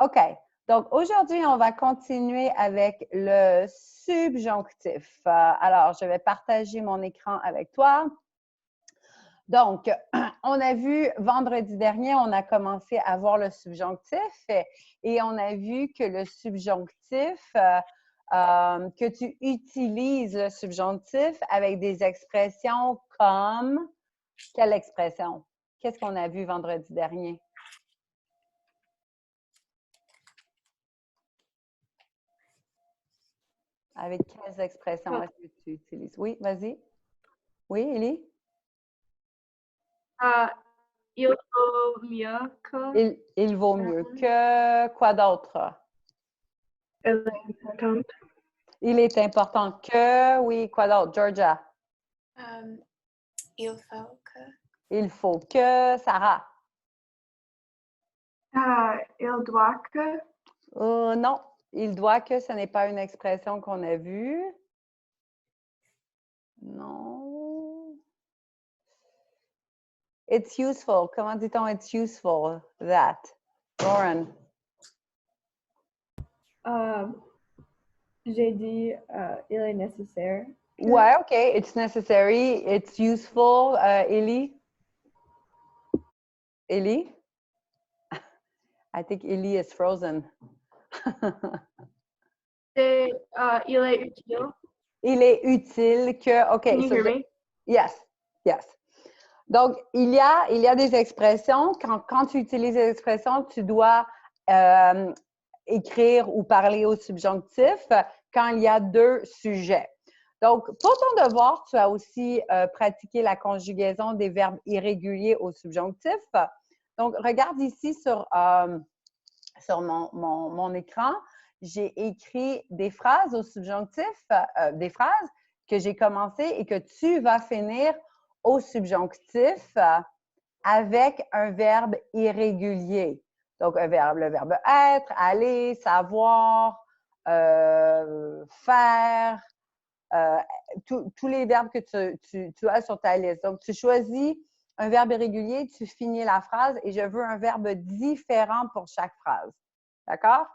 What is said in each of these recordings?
OK. Donc, aujourd'hui, on va continuer avec le subjonctif. Alors, je vais partager mon écran avec toi. Donc, on a vu vendredi dernier, on a commencé à voir le subjonctif et on a vu que le subjonctif, que tu utilises le subjonctif avec des expressions comme, quelle expression? Qu'est-ce qu'on a vu vendredi dernier? Avec quelles expressions est-ce que tu utilises? Oui, vas-y. Oui, Élie? Il vaut mieux que. Il vaut mieux que quoi d'autre? Elle est importante. Il est important que, oui, quoi d'autre? Georgia? Il faut que. Il faut que, Sarah? Il doit que. Non, il doit que, ce n'est pas une expression qu'on a vue. Non. It's useful. Comment dit-on it's useful? That. Lauren? J'ai dit il est nécessaire. Ouais, OK. It's necessary. It's useful. Ellie? Ellie? I think Ellie is frozen. Il est utile. Il est utile que, OK. Can you hear me? Yes, yes. Donc, il y a des expressions. Quand tu utilises des expressions, tu dois écrire ou parler au subjonctif quand il y a deux sujets. Donc, pour ton devoir, tu as aussi pratiqué la conjugaison des verbes irréguliers au subjonctif. Donc, regarde ici sur mon écran, j'ai écrit des phrases au subjonctif, des phrases que j'ai commencées et que tu vas finir au subjonctif avec un verbe irrégulier. Donc, le verbe être, aller, savoir, faire, tous les verbes que tu as sur ta liste. Donc, tu choisis un verbe irrégulier, tu finis la phrase et je veux un verbe différent pour chaque phrase. D'accord?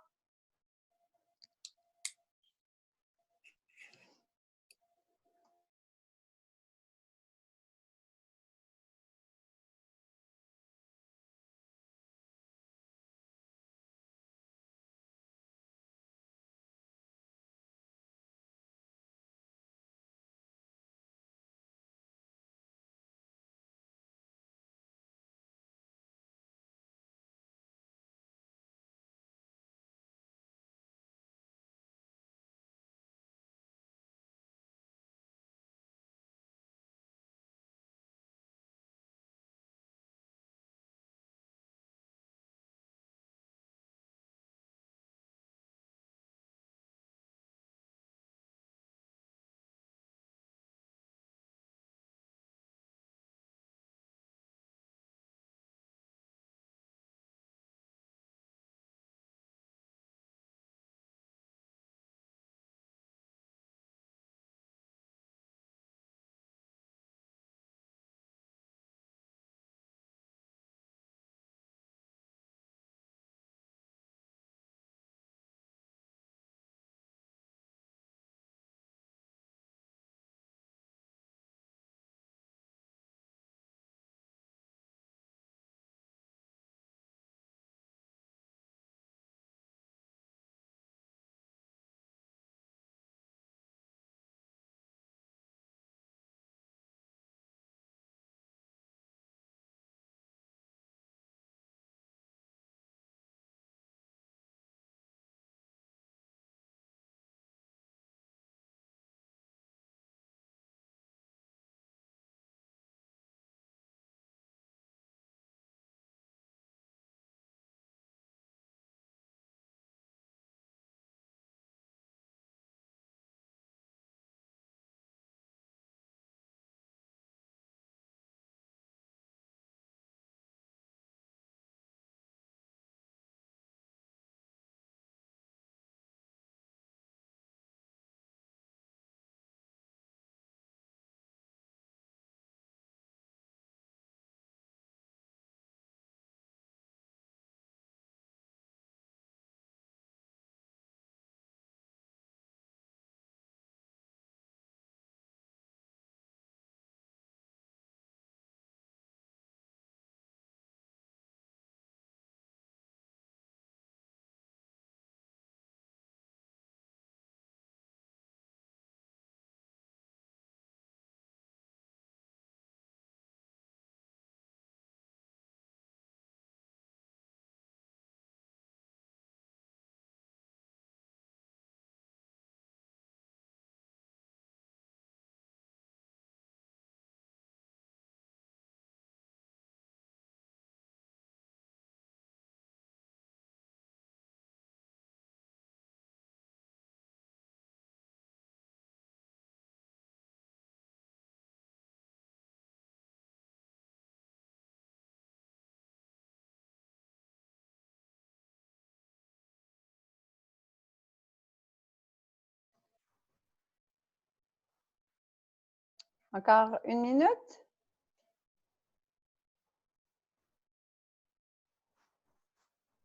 Encore une minute?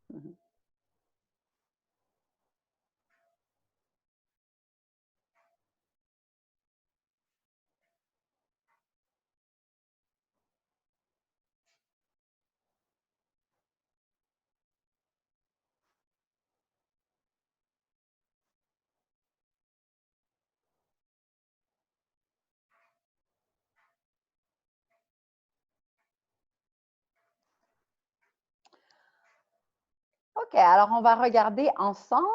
Mhm. OK, alors on va regarder ensemble.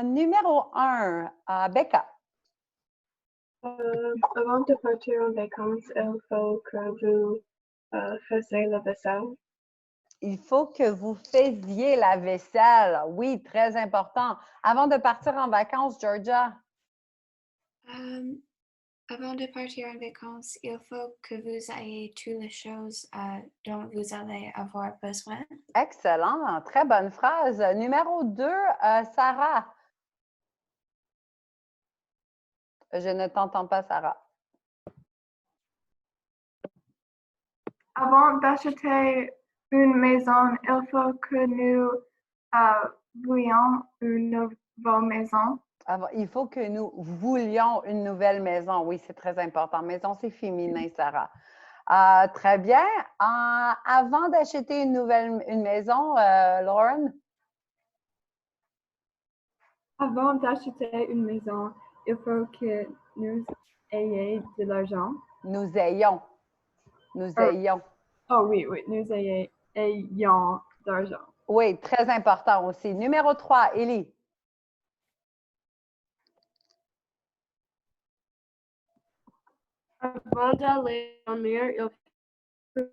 Numéro 1, Becca. Avant de partir en vacances, il faut que vous fassiez la vaisselle. Il faut que vous faisiez la vaisselle. Oui, très important. Avant de partir en vacances, Georgia. Avant de partir en vacances, il faut que vous ayez toutes les choses dont vous allez avoir besoin. Excellent, très bonne phrase. Numéro 2, Sarah. Je ne t'entends pas, Sarah. Avant d'acheter une maison, il faut que nous voulions une nouvelle maison. Il faut que nous voulions une nouvelle maison. Oui, c'est très important. Maison, c'est féminin, Sarah. Très bien. Avant d'acheter une maison, Lauren? Avant d'acheter une maison, il faut que nous ayons de l'argent. Nous ayons. Nous ayons. Oh oui, nous ayons d'argent. Oui, très important aussi. Numéro 3, Élie. Avant d'aller dormir, il faut que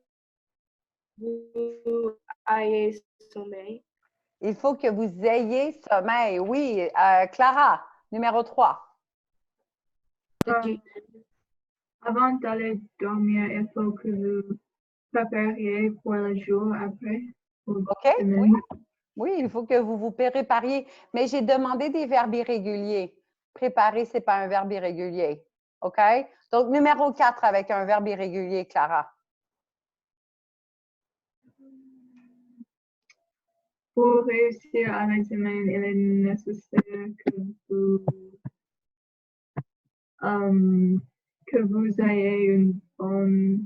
vous ayez sommeil. Il faut que vous ayez sommeil. Oui, Clara, numéro 3. Avant d'aller dormir, il faut que vous prépariez pour le jour après. OK? Oui. Oui, il faut que vous vous prépariez. Mais j'ai demandé des verbes irréguliers. Préparer, ce n'est pas un verbe irrégulier. OK? Donc, numéro 4 avec un verbe irrégulier, Clara. Pour réussir à l'examen, il est nécessaire que vous ayez une bonne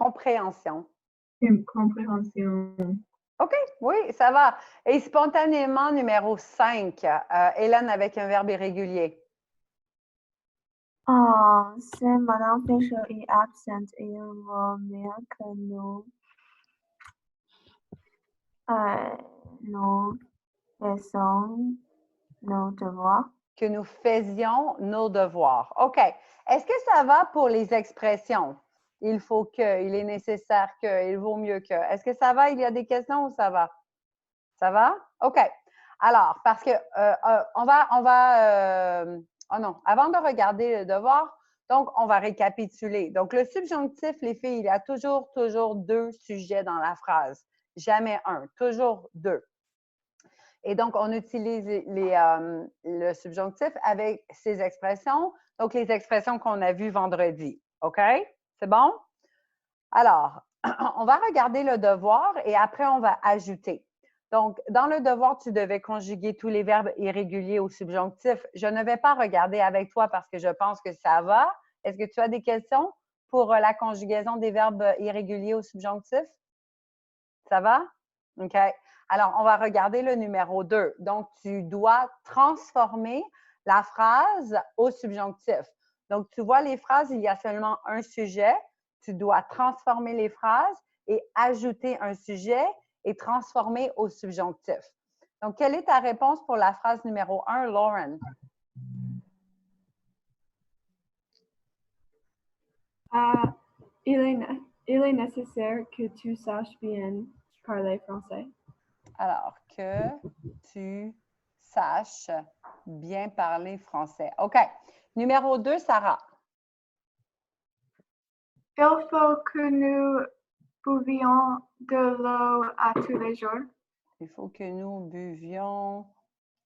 Compréhension. compréhension. OK, oui, ça va. Et spontanément, numéro 5, Hélène avec un verbe irrégulier. Si Madame Fisher est absente, il vaut mieux que nous faisions nos devoirs. Que nous faisions nos devoirs. OK. Est-ce que ça va pour les expressions? Il faut que, il est nécessaire que, il vaut mieux que. Est-ce que ça va? Il y a des questions ou ça va? Ça va? OK. Alors, parce que oh non, avant de regarder le devoir, donc on va récapituler. Donc, le subjonctif, les filles, il y a toujours deux sujets dans la phrase. Jamais un, toujours deux. Et donc, on utilise le subjonctif avec ces expressions, donc les expressions qu'on a vues vendredi. OK? C'est bon? Alors, on va regarder le devoir et après, on va ajouter. Donc, dans le devoir, tu devais conjuguer tous les verbes irréguliers au subjonctif. Je ne vais pas regarder avec toi parce que je pense que ça va. Est-ce que tu as des questions pour la conjugaison des verbes irréguliers au subjonctif? Ça va? OK. Alors, on va regarder le numéro 2. Donc, tu dois transformer la phrase au subjonctif. Donc, tu vois les phrases, il y a seulement un sujet. Tu dois transformer les phrases et ajouter un sujet et transformer au subjonctif. Donc, quelle est ta réponse pour la phrase numéro 1, Lauren? Il est nécessaire que tu saches bien parler français. Alors, que tu saches bien parler français. OK. Numéro 2, Sarah. Il faut que nous buvions de l'eau à tous les jours. Il faut que nous buvions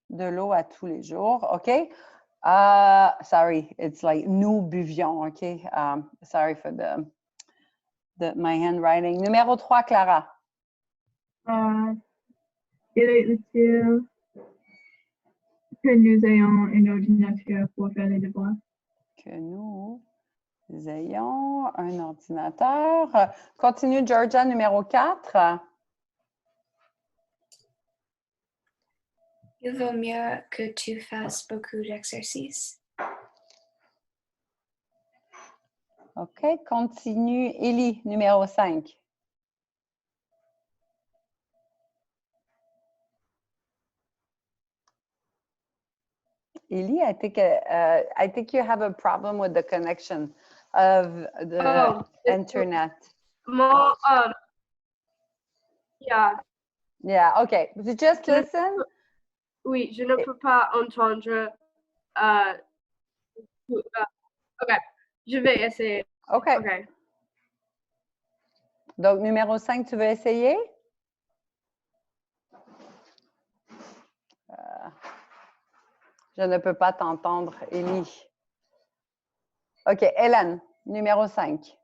de l'eau à tous les jours. OK? Sorry, it's like nous buvions. OK? Sorry for my handwriting. Numéro 3, Clara. Il est utile que nous ayons un ordinateur pour faire les devoirs. Que nous ayons un ordinateur. Continue, Georgia, numéro 4. Il vaut mieux que tu fasses beaucoup d'exercices. OK, continue. Élie, numéro 5. Élie, I think you have a problem with the connection of the internet. More, yeah. Yeah, okay. Just listen. Oui, je ne peux pas entendre. OK, je vais essayer. OK. OK. Donc, numéro 5, tu veux essayer? Je ne peux pas t'entendre, Élie. OK, Hélène, numéro 5.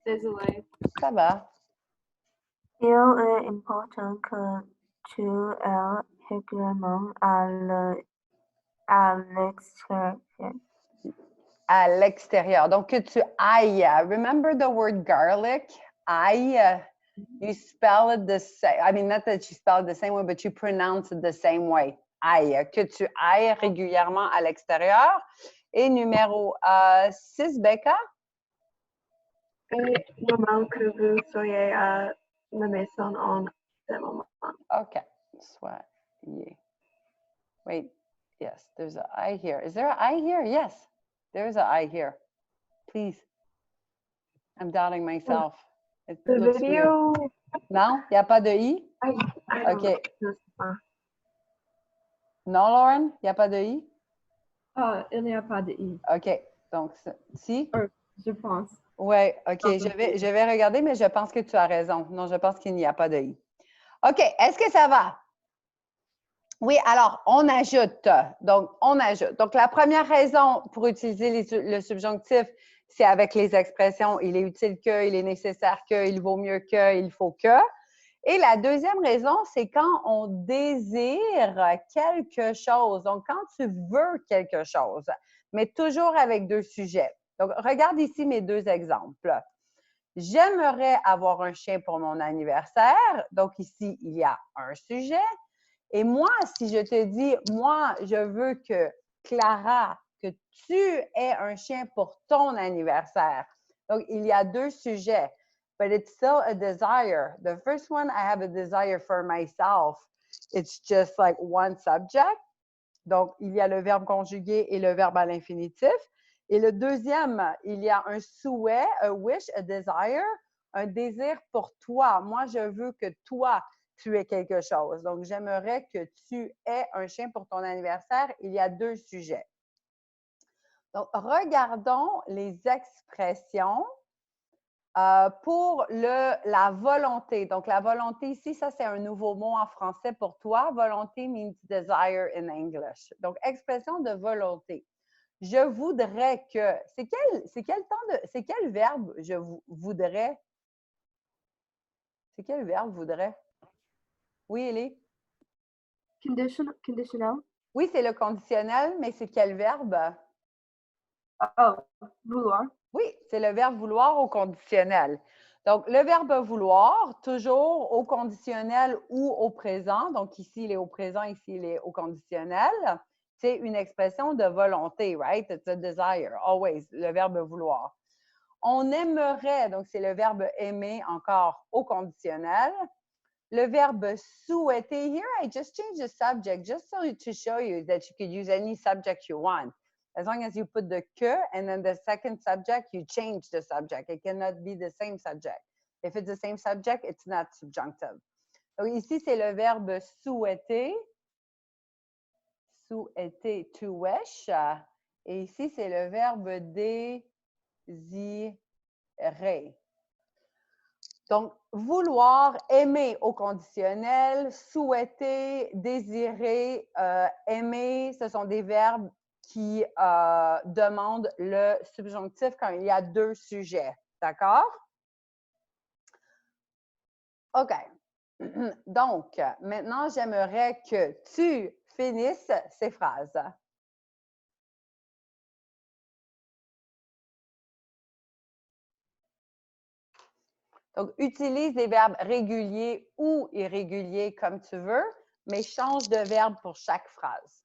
Désolée. Ça va. Il est important que tu ailles régulièrement à l'extérieur. À l'extérieur. Donc, que tu ailles. Remember the word garlic? Aille. You spell it the same. I mean, not that you spell it the same way, but you pronounce it the same way. Aille. Que tu ailles régulièrement à l'extérieur. Et numéro 6, Becca? Il est normal que vous soyez à la maison en ce moment. OK. Soyez. Wait. Yes, there's an I here. Is there an I here? Yes, there's an I here. Please. I'm doubting myself. It looks weird. Non, il n'y a pas de I? OK. Non, Lauren, il n'y a pas de I? Il n'y a pas de I. OK. Donc, si? Je pense. Oui, OK. Je vais regarder, mais je pense que tu as raison. Non, je pense qu'il n'y a pas de I. OK. Est-ce que ça va? Oui, alors, on ajoute. Donc, on ajoute. Donc, la première raison pour utiliser le subjonctif, c'est avec les expressions « il est utile que »,« il est nécessaire que »,« il vaut mieux que »,« il faut que ». Et la deuxième raison, c'est quand on désire quelque chose. Donc, quand tu veux quelque chose, mais toujours avec deux sujets. Donc, regarde ici mes deux exemples. J'aimerais avoir un chien pour mon anniversaire. Donc, ici, il y a un sujet. Et moi, si je te dis, moi, je veux que Clara, que tu aies un chien pour ton anniversaire. Donc, il y a deux sujets, but it's still a desire. The first one, I have a desire for myself. It's just like one subject. Donc, il y a le verbe conjugué et le verbe à l'infinitif. Et le deuxième, il y a un souhait, a wish, a desire, un désir pour toi. Moi, je veux que toi, tu aies quelque chose. Donc, j'aimerais que tu aies un chien pour ton anniversaire. Il y a deux sujets. Donc, regardons les expressions pour la volonté. Donc, la volonté ici, ça, c'est un nouveau mot en français pour toi. Volonté means desire in English. Donc, expression de volonté. Je voudrais que. C'est quel verbe je voudrais? C'est quel verbe voudrais? Oui, Élie? Conditionnel? Oui, c'est le conditionnel, mais c'est quel verbe? Oh, vouloir. Oui, c'est le verbe vouloir au conditionnel. Donc, le verbe vouloir, toujours au conditionnel ou au présent. Donc, ici, il est au présent, ici, il est au conditionnel. C'est une expression de volonté, right? It's a desire, always, le verbe vouloir. On aimerait, donc c'est le verbe aimer encore au conditionnel. Le verbe souhaiter, here I just changed the subject just to show you that you could use any subject you want. As long as you put the que and then the second subject, you change the subject. It cannot be the same subject. If it's the same subject, it's not subjunctive. Donc ici, c'est le verbe souhaiter. Souhaiter, to wish. Et ici, c'est le verbe désirer. Donc, vouloir, aimer au conditionnel, souhaiter, désirer, aimer, ce sont des verbes qui demandent le subjonctif quand il y a deux sujets. D'accord? OK. Donc, maintenant, j'aimerais que tu finisses ces phrases. Donc, utilise des verbes réguliers ou irréguliers comme tu veux, mais change de verbe pour chaque phrase.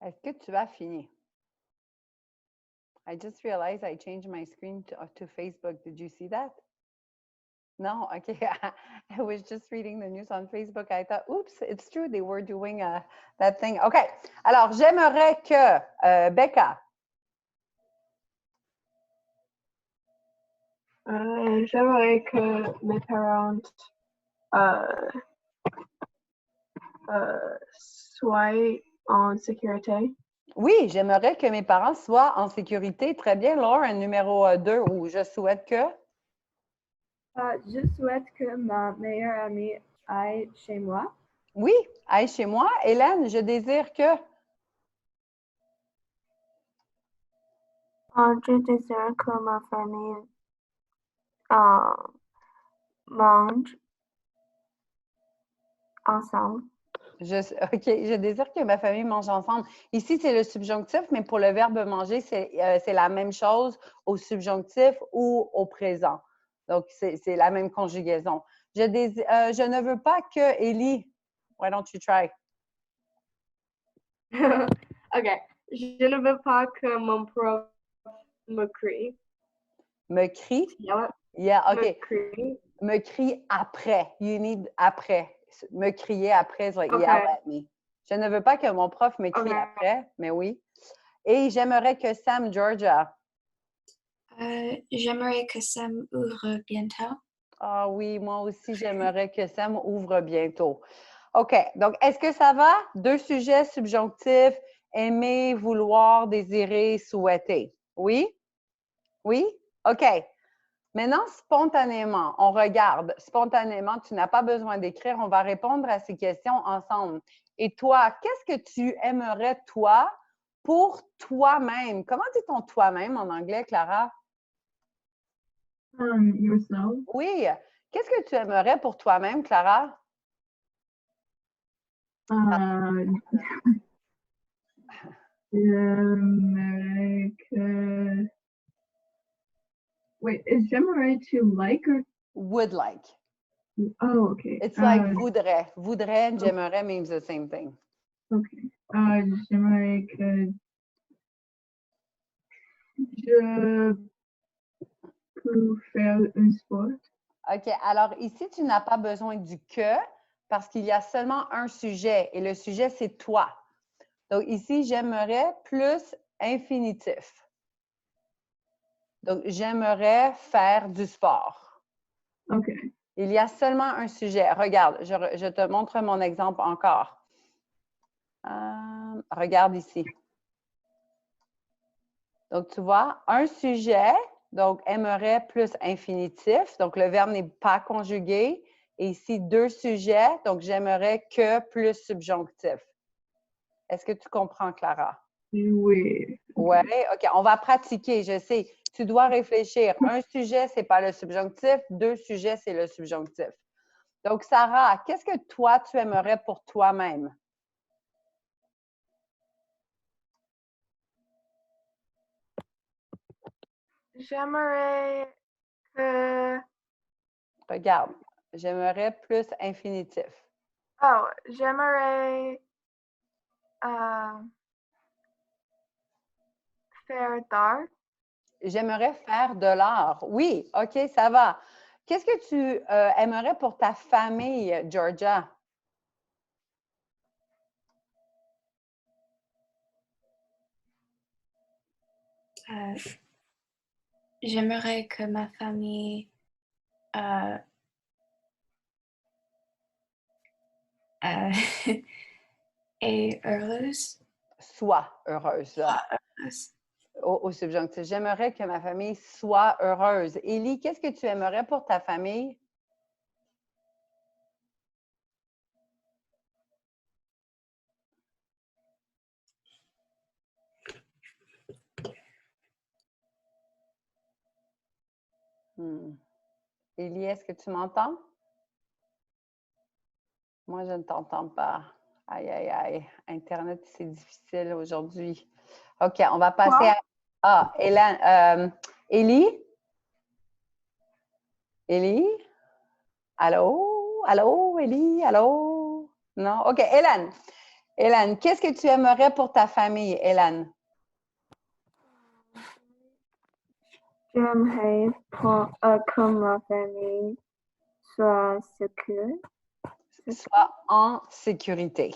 Est-ce que tu as fini? I just realized I changed my screen to Facebook. Did you see that? No? Okay. I was just reading the news on Facebook. I thought, oops, it's true. They were doing that thing. OK. Alors, j'aimerais que, Becca. J'aimerais que mes parents soient en sécurité. Oui, j'aimerais que mes parents soient en sécurité. Très bien, Lauren, numéro 2, où je souhaite que. Je souhaite que ma meilleure amie aille chez moi. Oui, aille chez moi. Hélène, je désire que. Je désire que ma famille mange ensemble. OK, je désire que ma famille mange ensemble. Ici, c'est le subjonctif, mais pour le verbe manger, c'est la même chose au subjonctif ou au présent. Donc, c'est la même conjugaison. Je ne veux pas que Ellie. Why don't you try? OK. Je ne veux pas que mon prof me crie. Me crie? Yeah. Yeah, Me OK. crie. Me crie après. You need après. Me crier après, it's like Okay. yell at me. Je ne veux pas que mon prof me crie Okay. après, mais oui. Et j'aimerais que Sam, Georgia. J'aimerais que Sam ouvre bientôt. Ah oui, moi aussi, j'aimerais que Sam ouvre bientôt. OK. Donc, est-ce que ça va? Deux sujets subjonctifs, aimer, vouloir, désirer, souhaiter. Oui? Oui? OK. Maintenant, spontanément, on regarde. Spontanément, tu n'as pas besoin d'écrire. On va répondre à ces questions ensemble. Et toi, qu'est-ce que tu aimerais, toi, pour toi-même? Comment dit ton toi-même en anglais, Clara? Yourself. Oui. Qu'est-ce que tu aimerais pour toi-même, Clara? J'aimerais que... Wait, is j'aimerais to like or... Would like. Oh, okay. It's like voudrais. Voudrais and j'aimerais means the same thing. Okay. J'aimerais que je peux faire un sport. OK. Alors, ici, tu n'as pas besoin du que parce qu'il y a seulement un sujet et le sujet, c'est toi. Donc, ici, j'aimerais plus infinitif. Donc, j'aimerais faire du sport. OK. Il y a seulement un sujet. Regarde, je te montre mon exemple encore. Regarde ici. Donc, tu vois, un sujet, donc aimerait plus infinitif. Donc, le verbe n'est pas conjugué. Et ici, deux sujets, donc j'aimerais que plus subjonctif. Est-ce que tu comprends, Clara? Oui. Oui, OK. On va pratiquer, je sais. Tu dois réfléchir. Un sujet, ce n'est pas le subjonctif. Deux sujets, c'est le subjonctif. Donc, Sarah, qu'est-ce que toi, tu aimerais pour toi-même? J'aimerais que... Regarde, j'aimerais plus infinitif. Oh, j'aimerais faire d'art. J'aimerais faire de l'art. Oui, OK, ça va. Qu'est-ce que tu aimerais pour ta famille, Georgia? J'aimerais que ma famille est heureuse. Sois heureuse. Au subjonctif. J'aimerais que ma famille soit heureuse. Élie, qu'est-ce que tu aimerais pour ta famille? Élie, est-ce que tu m'entends? Moi, je ne t'entends pas. Aïe, aïe, aïe. Internet, c'est difficile aujourd'hui. OK, on va passer à... Ah, Hélène. Élie? Élie? Allô? Allô, Élie? Allô? Non? OK, Hélène. Hélène, qu'est-ce que tu aimerais pour ta famille, Hélène? J'aimerais que ma famille soit sécure. Soit en sécurité.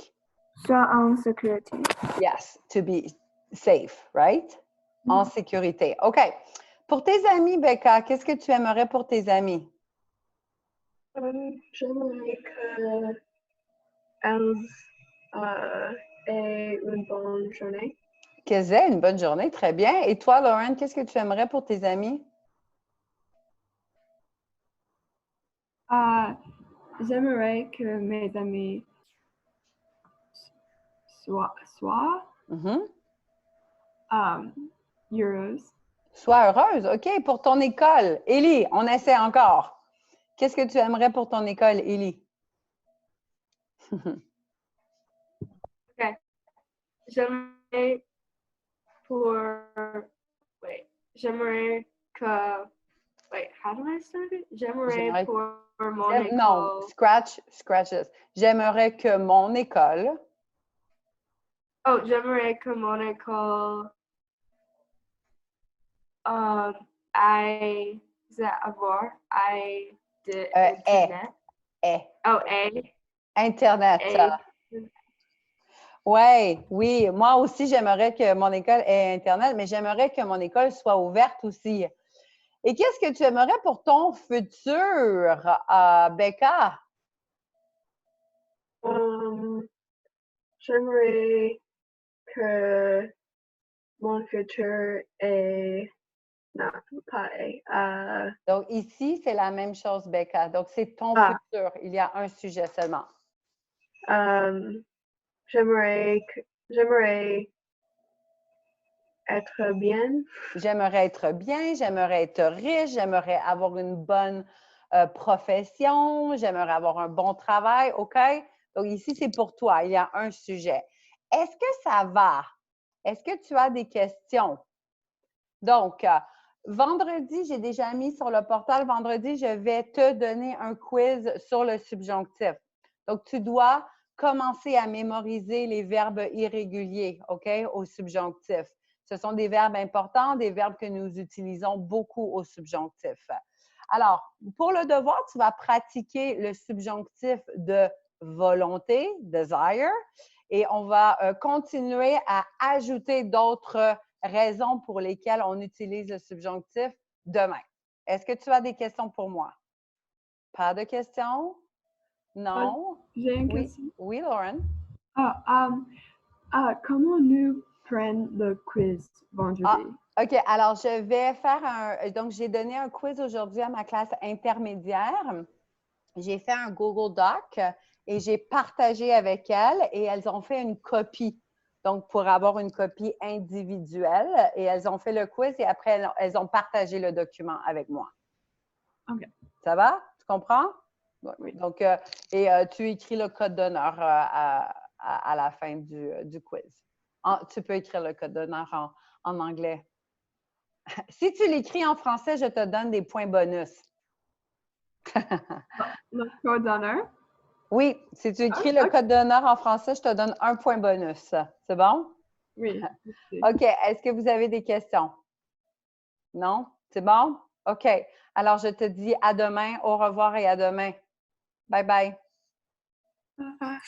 Soit en sécurité. Yes, to be safe, right? En sécurité. OK. Pour tes amis, Becca, qu'est-ce que tu aimerais pour tes amis? J'aimerais qu'elles aient une bonne journée. Qu'elles aient une bonne journée, très bien. Et toi, Lauren, qu'est-ce que tu aimerais pour tes amis? J'aimerais que mes amis sois Mhm. heureuse. Sois heureuse. OK, pour ton école. Élie, on essaie encore. Qu'est-ce que tu aimerais pour ton école, Élie? J'aimerais pour... J'aimerais que... Wait, how do I start it? J'aimerais pour mon école... Non, scratch this. J'aimerais que mon école... Oh, j'aimerais que mon école... aille de Internet. Oh, Internet. Oui. Moi aussi, j'aimerais que mon école ait Internet, mais j'aimerais que mon école soit ouverte aussi. Et qu'est-ce que tu aimerais pour ton futur, Becca? J'aimerais que mon futur est... Non, pas est. Donc, ici, c'est la même chose, Becca. Donc, c'est ton futur. Il y a un sujet seulement. J'aimerais être bien. J'aimerais être bien, j'aimerais être riche, j'aimerais avoir une bonne profession, j'aimerais avoir un bon travail, OK? Donc, ici, c'est pour toi. Il y a un sujet. Est-ce que ça va? Est-ce que tu as des questions? Donc, vendredi, j'ai déjà mis sur le portal, vendredi, je vais te donner un quiz sur le subjonctif. Donc, tu dois commencer à mémoriser les verbes irréguliers, OK, au subjonctif. Ce sont des verbes importants, des verbes que nous utilisons beaucoup au subjonctif. Alors, pour le devoir, tu vas pratiquer le subjonctif de volonté, desire, et on va continuer à ajouter d'autres raisons pour lesquelles on utilise le subjonctif demain. Est-ce que tu as des questions pour moi? Pas de questions? Non? J'ai une question. Oui, Lauren? Comment nous prendre le quiz vendredi? OK, alors je vais faire donc j'ai donné un quiz aujourd'hui à ma classe intermédiaire. J'ai fait un Google Doc et j'ai partagé avec elles et elles ont fait une copie. Donc, pour avoir une copie individuelle, et elles ont fait le quiz et après, elles ont partagé le document avec moi. OK. Ça va? Tu comprends? Oui. Donc, tu écris le code d'honneur à la fin du quiz. Tu peux écrire le code d'honneur en anglais. Si tu l'écris en français, je te donne des points bonus. Le code d'honneur? Oui, si tu écris le code d'honneur en français, je te donne un point bonus. C'est bon? Oui. OK. Est-ce que vous avez des questions? Non? C'est bon? OK. Alors, je te dis à demain, au revoir et à demain. Bye bye. Au revoir.